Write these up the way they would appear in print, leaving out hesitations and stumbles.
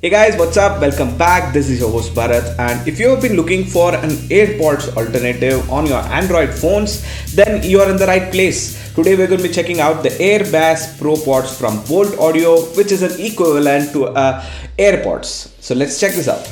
Hey guys, what's up? Welcome back. This is your host Bharat, and if you have been looking for an AirPods alternative on your Android phones, then you are in the right place. Today we're going to be checking out the AirBass Pro Pods from Bolt Audio, which is an equivalent to AirPods. So let's check this out.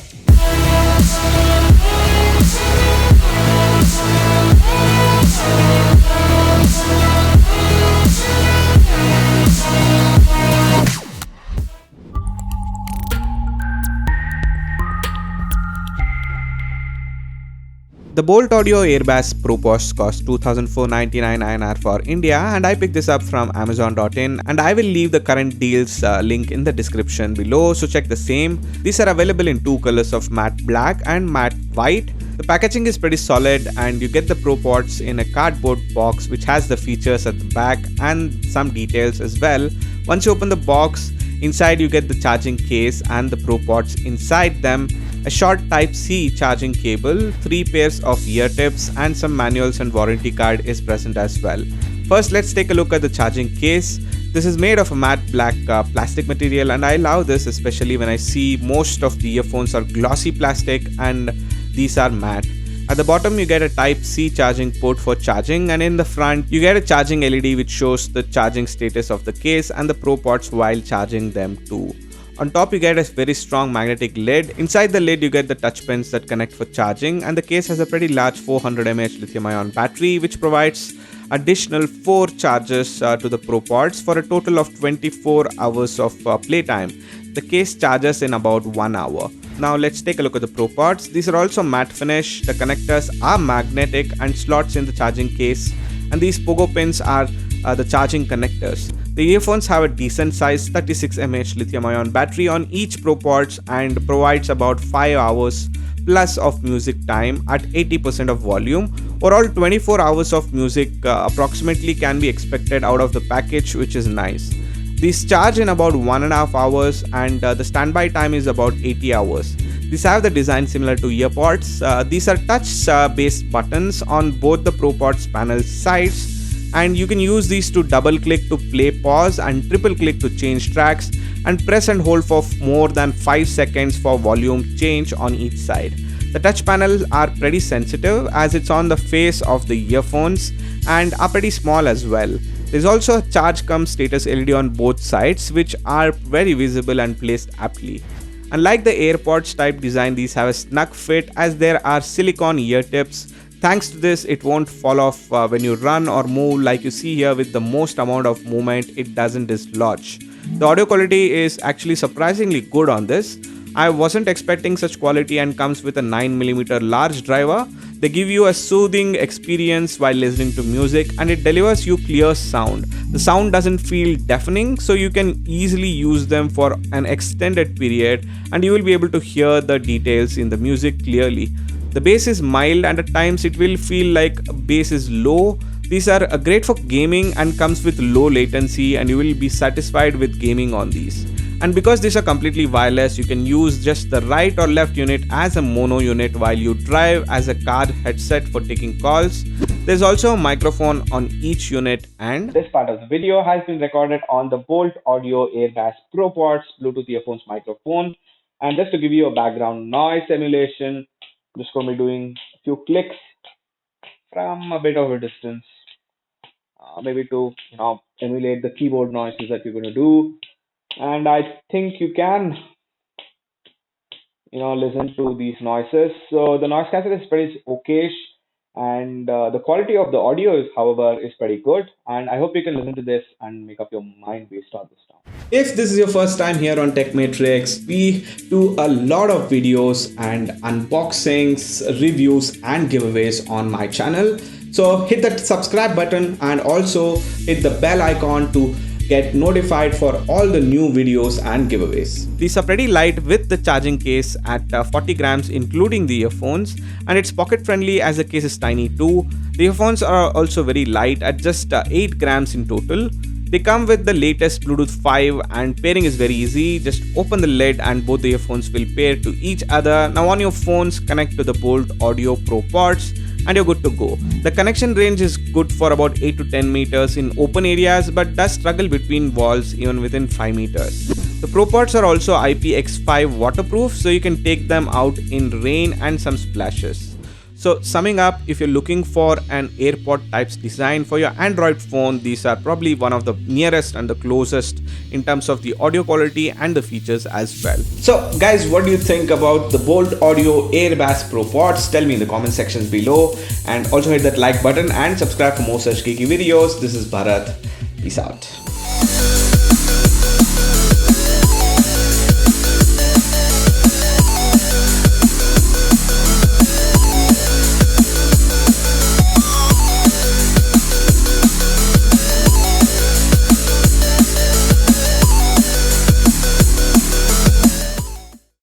The Bolt Audio AirBass Pro Pods cost 2,499 INR for India, and I picked this up from Amazon.in, and I will leave the current deals link in the description below, so check the same. These are available in two colors of matte black and matte white. The packaging is pretty solid, and you get the Pro Pods in a cardboard box which has the features at the back and some details as well. Once you open the box, inside you get the charging case and the Pro Pods inside them, a short Type-C charging cable, 3 pairs of ear tips, and some manuals and warranty card is present as well. First, let's take a look at the charging case. This is made of a matte black plastic material, and I love this especially when I see most of the earphones are glossy plastic and these are matte. At the bottom you get a Type-C charging port for charging, and in the front you get a charging LED which shows the charging status of the case and the Pro Pods while charging them too. On top you get a very strong magnetic lid. Inside the lid you get the touch pens that connect for charging, and the case has a pretty large 400 mAh lithium-ion battery which provides additional 4 charges to the Pro Pods for a total of 24 hours of playtime. The case charges in about 1 hour. Now let's take a look at the Pro Pods. These are also matte finish. The connectors are magnetic and slots in the charging case, and these pogo pins are the charging connectors. The earphones have a decent size 36 mAh lithium-ion battery on each Pro Pods and provides about 5 hours plus of music time at 80% of volume. Overall 24 hours of music approximately can be expected out of the package, which is nice. These charge in about 1.5 hours, and the standby time is about 80 hours. These have the design similar to EarPods. These are touch based buttons on both the Pro Pods panel sides, and you can use these to double click to play, pause, and triple click to change tracks, and press and hold for more than 5 seconds for volume change on each side. The touch panels are pretty sensitive as it's on the face of the earphones and are pretty small as well. There's also a charge cum status LED on both sides which are very visible and placed aptly. Unlike the AirPods type design, these have a snug fit as there are silicone ear tips. Thanks to this, it won't fall off when you run or move, like you see here. With the most amount of movement, it doesn't dislodge. The audio quality is actually surprisingly good on this. I wasn't expecting such quality, and comes with a 9mm large driver. They give you a soothing experience while listening to music, and it delivers you clear sound. The sound doesn't feel deafening, so you can easily use them for an extended period and you will be able to hear the details in the music clearly. The bass is mild, and at times it will feel like bass is low. These are great for gaming and comes with low latency, and you will be satisfied with gaming on these. And because these are completely wireless, you can use just the right or left unit as a mono unit while you drive, as a car headset for taking calls. There's also a microphone on each unit, and this part of the video has been recorded on the Bolt Audio AirBass Pro Pods Bluetooth earphones microphone. And just to give you a background noise emulation, I'm just going to be doing a few clicks from a bit of a distance, maybe to emulate the keyboard noises that you're going to do. And I think you can listen to these noises. So the noise cancellation is pretty okayish, and the quality of the audio is, however, is pretty good. And I hope you can listen to this and make up your mind based on this now. If this is your first time here on Tech Matrix, we do a lot of videos and unboxings, reviews, and giveaways on my channel. So hit that subscribe button and also hit the bell icon to get notified for all the new videos and giveaways. These are pretty light with the charging case at 40 grams including the earphones, and it's pocket friendly as the case is tiny too. The earphones are also very light at just 8 grams in total. They come with the latest Bluetooth 5, and pairing is very easy. Just open the lid and both the earphones will pair to each other. Now on your phones, connect to the Bolt Audio Pro Pods and you're good to go. The connection range is good for about 8 to 10 meters in open areas, but does struggle between walls even within 5 meters. The ProPods are also IPX5 waterproof, so you can take them out in rain and some splashes. So summing up, if you're looking for an AirPod types design for your Android phone, these are probably one of the nearest and the closest in terms of the audio quality and the features as well. So guys, what do you think about the Bolt Audio Airbass ProPods? Tell me in the comment sections below, and also hit that like button and subscribe for more such geeky videos. This is Bharat. Peace out.